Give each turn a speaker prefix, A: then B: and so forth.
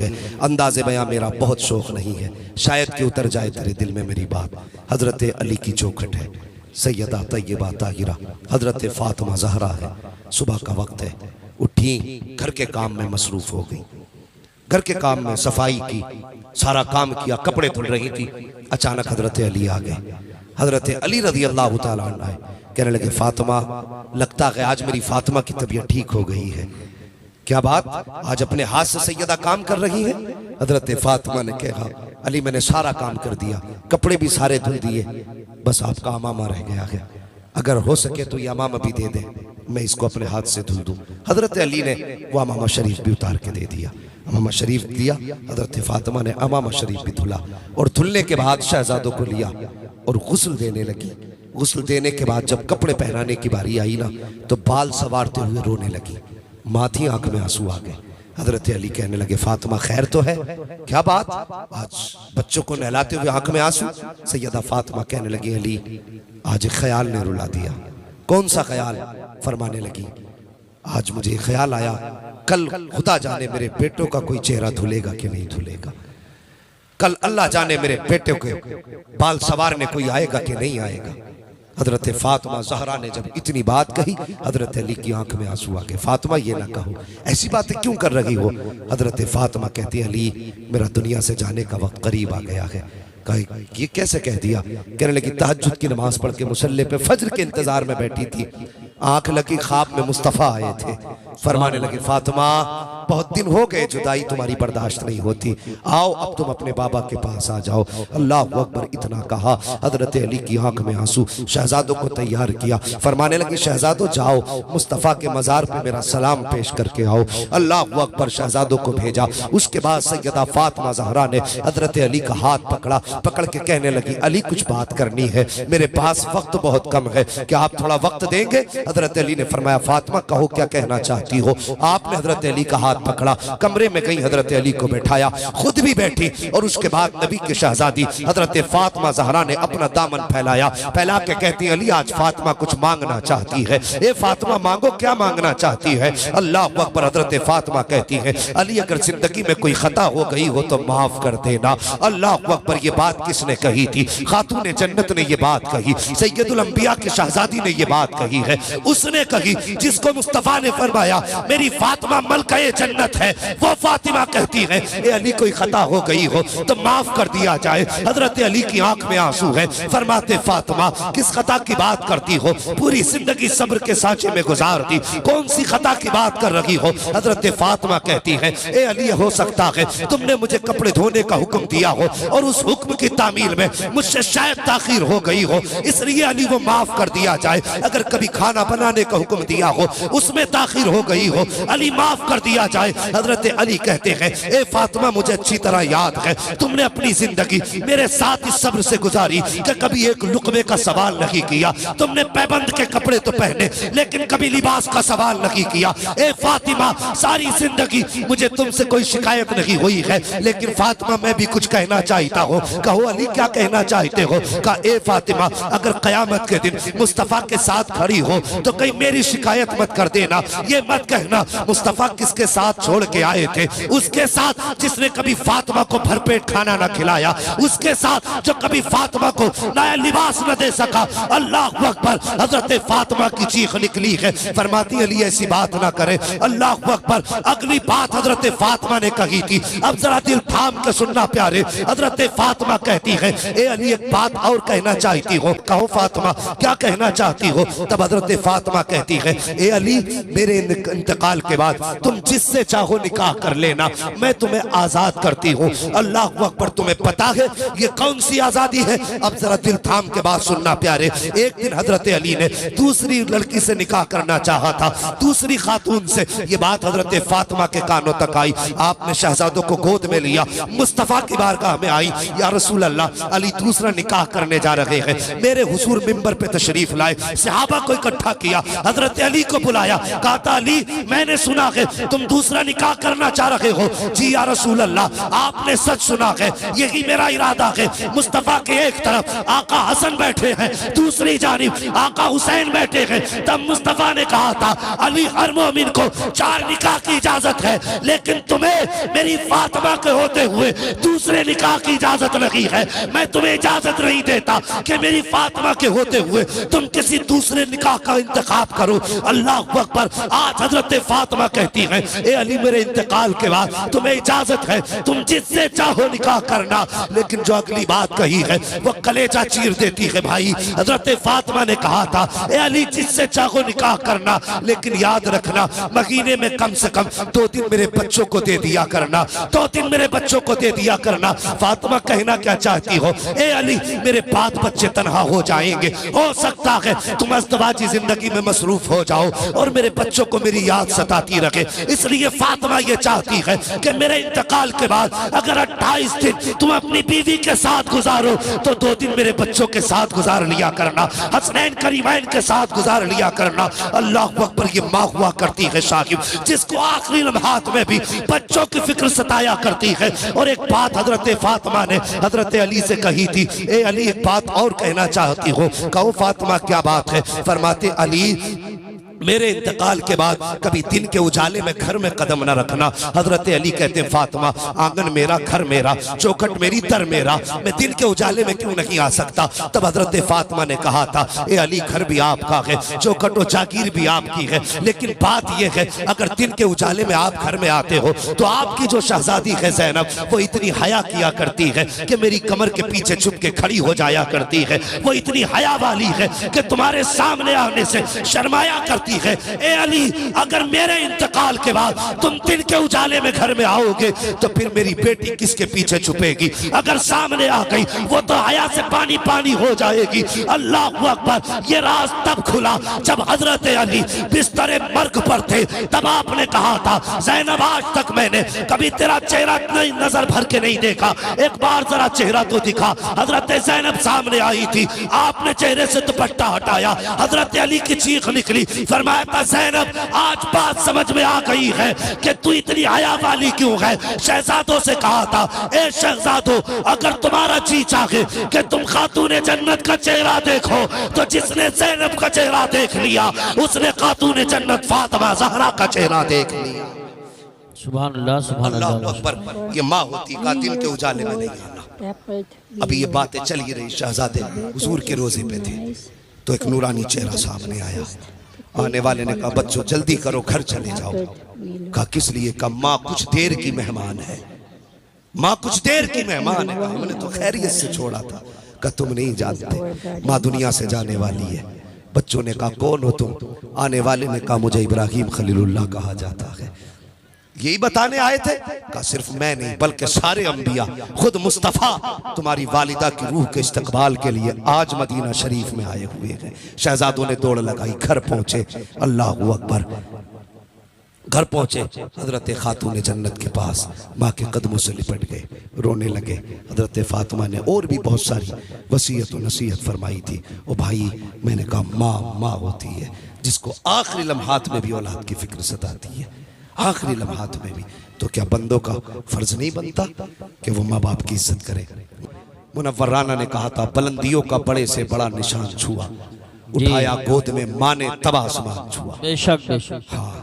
A: है। अंदाज़े बयां मेरा बहुत शौक़ नहीं है, शायद कि उतर जाए तेरे दिल में मेरी बात। हज़रत अली की चौखट है, सैयदा तैयबा ताहिरा हज़रत फ़ातिमा ज़हरा है। सुबह का वक्त है, उठी, घर के काम में मसरूफ़ हो गई। घर के काम में सफाई की, सारा काम किया, कपड़े धुल रही थी। अचानक हज़रत अली आ गए। हज़रत अली रज़ी अल्लाह तआला अन्हु आए, कहने लगे फ़ातिमा, लगता है आज मेरी फ़ातिमा की तबीयत ठीक हो गई है। क्या बात, आज अपने हाथ से सैयदा काम कर रही है? हज़रत फ़ातिमा ने कहा, अली मैंने सारा काम कर दिया, कपड़े भी सारे धुल दिए, बस आपका अमामा रह गया है। अगर हो सके तो ये अमामा भी दे दे, मैं इसको अपने हाथ से धुल दूँ। हज़रत अली ने वो अमामा शरीफ भी उतार के दे दिया। अमामा शरीफ दिया, हज़रत फ़ातिमा ने अमामा शरीफ भी धुला और धुलने के बाद शहजादों को लिया और गुस्ल देने लगी। गुस्ल देने के बाद जब कपड़े पहनाने की बारी आई ना, तो बाल सवारते हुए रोने लगी, माथी आंख में आंसू आ गए। हज़रत अली कहने लगे, फ़ातिमा खैर तो है? क्या बात, आज बच्चों को नहलाते हुए आंख में आंसू? सैयदा फ़ातिमा कहने लगी, अली आज एक ख्याल ने रुला दिया। कौन सा ख्याल? फरमाने लगी, आज मुझे ख्याल आया, कल खुदा जाने मेरे बेटों का कोई चेहरा धुलेगा कि नहीं धुलेगा। कल अल्लाह जाने मेरे बेटे के बाल सवारने कोई आएगा कि नहीं आएगा। हज़रत फ़ातिमा ज़हरा ने जब इतनी बात कही, हज़रत अली की आंख में आंसू आ गए। फ़ातिमा ये ना कहो, ऐसी बातें क्यों कर रही हो? हज़रत फ़ातिमा कहती, अली मेरा दुनिया से जाने का वक्त करीब आ गया है। कहा, ये कैसे कह दिया? कहने लगी, तहज्जुद की नमाज पढ़ के मुसल्ले पे फज्र के इंतजार में बैठी थी, आंख लगी, ख्वाब में मुस्तफ़ा आए थे। फरमाने लगे, फ़ातिमा बहुत दिन हो गए, जुदाई तुम्हारी बर्दाश्त नहीं होती, आओ अब तुम अपने बाबा के पास आ जाओ। अल्लाह अकबर इतना कहा, हज़रत अली की आंख में आंसू। शहजादों को तैयार किया, फरमाने लगी, शहजादों जाओ मुस्तफ़ा के मज़ार पे मेरा सलाम पेश करके आओ। अल्लाह अकबर, शहजादों को भेजा। उसके बाद सैयदा फ़ातिमा ज़हरा ने हज़रत अली का हाथ पकड़ा, पकड़ के कहने लगी, अली कुछ बात करनी है, मेरे पास वक्त बहुत कम है, क्या आप थोड़ा वक्त देंगे? हज़रत अली ने फरमाया, फ़ातिमा कहो क्या कहना चाहती हो। आपने हज़रत अली का हाथ पकड़ा, कमरे में गई, हज़रत अली को बैठाया, खुद भी बैठी और उसके बाद नबी की शहजादी हज़रत फ़ातिमा ज़हरा ने अपना दामन फैलाया, फैला के कहती, अली आज फ़ातिमा कुछ मांगना चाहती है। ए फ़ातिमा मांगो, क्या मांगना चाहती है? अल्लाह अकबर। हज़रत फ़ातिमा कहती है, अली अगर जिंदगी में कोई खता हो गई हो तो माफ कर देना। अल्लाह अकबर। ये बात किसने कही थी? खातून जन्नत ने ये बात कही, सैयदुल अंबिया की शहजादी ने ये बात कही है। उसने कही जिसको मुस्तफ़ा ने फरमाया मेरी फ़ातिमा मलकाए जन्नत है, वो फ़ातिमा कहती है, ए अली कोई खता हो गई हो तो माफ कर दिया जाए। हज़रत अली की आंख में आंसू है, फरमाते, फ़ातिमा किस खता की बात करती हो? पूरी जिंदगी सब्र के सांचे में गुजार दी, कौन सी खता की बात कर रही हो? हज़रत फ़ातिमा कहती है, ए अली हो सकता है तुमने मुझे कपड़े धोने का हुक्म दिया हो और उस हुक्म की तामील में मुझसे शायद ताखीर हो गई हो, इसलिए अली वो माफ कर दिया जाए। अगर कभी खाना बनाने का हुक्म दिया हो, उसमें ताखीर हो गई हो, अली माफ कर दिया जाए। हज़रत अली कहते हैं, ए फ़ातिमा मुझे अच्छी तरह याद है तुमने अपनी जिंदगी मेरे साथ इस सब्र से गुजारी कि कभी एक लुक़मे का सवाल नहीं किया। तुमने पैबंद के कपड़े तो पहने लेकिन कभी लिबास का सवाल नहीं किया। ए फ़ातिमा सारी जिंदगी मुझे तुमसे कोई शिकायत नहीं हुई है, लेकिन फ़ातिमा मैं भी कुछ कहना चाहता हूँ। कहो अली क्या कहना चाहते हो? कहा, ए फ़ातिमा अगर क़यामत के दिन मुस्तफ़ा के साथ खड़ी हो तो कहीं मेरी शिकायत मत कर देना। ये मत कहना मुस्तफ़ा किसके साथ छोड़ के आए थे, उसके साथ जिसने कभी फ़ातिमा को भरपेट खाना न खिलाया, उसके साथ जो कभी फ़ातिमा को नया लिबास न दे सका। अल्लाह अकबर। हज़रत फ़ातिमा की चीख निकली है, फरमाती अली ऐसी बात ना करे। अल्लाह अकबर। अगली बात हज़रत फ़ातिमा ने कही थी, अब जरा दिल थाम के सुनना प्यारे। हज़रत फ़ातिमा कहती है, ए अली एक बात और कहना चाहती हो। कहो फ़ातिमा क्या कहना चाहती हो? तब हज़रत फ़ातिमा कहती है, ए अली मेरे इंतकाल के बाद तुम जिससे चाहो निकाह कर लेना, मैं तुम्हें आज़ाद करती हूँ। अल्लाह अकबर। तुम्हें पता है ये कौन सी आज़ादी है? अब जरा दिल थाम के बात सुनना प्यारे। एक दिन हज़रत अली ने दूसरी लड़की से निकाह करना चाहा था, दूसरी खातून से। ये बात हज़रत फ़ातिमा के कानों तक आई, आपने शहजादों को गोद में लिया, मुस्तफ़ा की बारगाह में आई, या रसूल अल्लाह अली दूसरा निकाह करने जा रहे हैं। मेरे हुजूर मिंबर पे तशरीफ लाए, सहाबा को इकट्ठा किया, हज़रत अली को बुलाया, कहा अली मैंने सुना है तुम दूसरा निकाह करना चाह रहे हो। जी या रसूल अल्लाह, आपने सच सुना है, यही मेरा इरादा है। मुस्तफा के एक तरफ आका हसन बैठे हैं, दूसरी जानिब आका हुसैन बैठे हैं। तब मुस्तफा ने कहा था अली हर मोमिन को 4 निकाह की इजाजत है, लेकिन तुम्हें मेरी फातिमा के होते हुए दूसरे निकाह की इजाजत नहीं है। मैं तुम्हें इजाजत नहीं देता कि मेरी फातिमा के होते हुए तुम किसी दूसरे निकाह का इंतखाब करो। अल्लाह अकबर। आज हजरत फातिमा कहती है ए अली मेरे इंतकाल के बाद तुम्हें इजाजत है, तुम जिससे चाहो निकाह करना। लेकिन जो अगली बात कही है वो कलेजा चीर देती है भाई। हजरत फातिमा ने कहा था ए अली जिससे चाहो निकाह करना, लेकिन याद रखना महीने में कम से कम 2 दिन मेरे बच्चों को दे दिया करना, 2 दिन मेरे बच्चों को दे दिया करना। फातिमा कहना क्या चाहती हो ए अली मेरे बात बच्चे तनहा हो जाएंगे, हो सकता है तुम अज़दवाजी जिंदगी में मसरूफ हो जाओ और मेरे बच्चों को मेरी याद सताती रखे। इसलिए फातिमा ये चाहती है कि मेरे इंतकाल के बाद अगर 28 दिन तुम अपनी बीवी के साथ गुजारो तो 2 दिन मेरे बच्चों के साथ गुजार लिया करना, हसनैन करीमैन के साथ गुजार लिया करना। अल्लाह अकबर। ये माँ हुआ करती है साहिब जिसको आखिरी लम्हात में भी बच्चों की फिक्र सताया करती है। और एक बात हजरत फातिमा ने हजरत अली से कही थी, ए अली एक बात और कहना चाहती हो। कहो फातिमा क्या बात है? फरमाते अली मेरे इंतकाल के बाद कभी दिन के उजाले में घर में कदम न रखना। हजरत अली कहते हैं फातिमा आंगन मेरा, घर मेरा, चौखट मेरी, दर मेरा, मैं दिन के उजाले में क्यों नहीं आ सकता? तब हजरत फातिमा ने कहा था ए अली घर भी आपका है, चौखट और जागीर भी आपकी है, लेकिन बात यह है अगर दिन के उजाले में आप घर में आते हो तो आपकी जो शहजादी है ज़ैनब वो इतनी हया किया करती है कि मेरी कमर के पीछे छुप के खड़ी हो जाया करती है। वो इतनी हया वाली है कि तुम्हारे सामने आने से शर्माया करती है। ए अली अगर मेरे इंतकाल के बाद तुम दिन के उजाले में घर में आओगे तो फिर मेरी बेटी किसके पीछे छुपेगी? अगर सामने आ गई वो तो हया से पानी पानी हो जाएगी। अल्लाह अकबर। ये राज तब खुला जब हजरत अली बिस्तरे मर्ग पर थे। तब आपने कहा था ज़ैनब आज तक मैंने कभी तेरा चेहरा नहीं नजर भर के नहीं देखा, एक बार जरा चेहरा तो दिखा। हजरत ज़ैनब सामने आई थी, आपने चेहरे से दुपट्टा हटाया, हजरत अली की चीख निकली। फरमाया था ज़ैनब आज बात समझ में आ गई है कि तू इतनी हया वाली क्यों है। शहजादों से कहा था ए शहजादों अगर तुम्हारा जी चाहे कि तुम खातून जन्नत का चेहरा देखो तो जिसने ज़ैनब का चेहरा देख लिया उसने खातून जन्नत फातिमा ज़हरा का चेहरा देख लिया।
B: सुभान अल्लाह, सुभान
A: अल्लाह
B: अल्लाह।
A: अकबर। ये माँ होती का दिन के उजाले में नहीं आना। अभी ये बातें चल ही रही, शहजादे हुजूर के रोजे पे थे तो एक नूरानी चेहरा सामने आया। आने वाले ने कहा बच्चों जल्दी करो घर चले जाओ। कहा किस लिए? कहा माँ कुछ देर की मेहमान है, माँ कुछ देर की मेहमान है। हमने तो खैरियत से छोड़ा था। कहा तुम नहीं जानते माँ दुनिया से जाने वाली है। बच्चों ने कहा कौन हो तुम? आने वाले ने कहा मुझे इब्राहिम खलीलुल्लाह कहा जाता है। यही बताने आए थे? कहा सिर्फ मैं नहीं बल्कि सारे अंबिया, खुद मुस्तफ़ा तुम्हारी वालिदा की रूह के इस्तकबाल के लिए आज मदीना शरीफ में आए हुए हैं। शहजादों ने दौड़ लगाई, घर पहुंचे। अल्लाह अकबर। घर पहुंचे हजरत खातून जन्नत के पास माँ के कदमों से लिपट गए, रोने लगे। हजरत फातिमा ने और भी बहुत सारी वसीयत और नसीहत फरमाई थी। ओ भाई मैंने कहा माँ माँ होती है जिसको आखिरी लम्हात में भी औलाद की फिक्र सताती है, आखिरी लम्हात में भी। तो क्या बंदों का फर्ज नहीं बनता कि वो माँ बाप की इज्जत करे? मुनव्वर राना ने कहा था बुलंदियों का बड़े से बड़ा निशान छुआ, उठाया गोद में माँ ने तब आसमान छुआ।
B: बेशक बेशक।
A: हाँ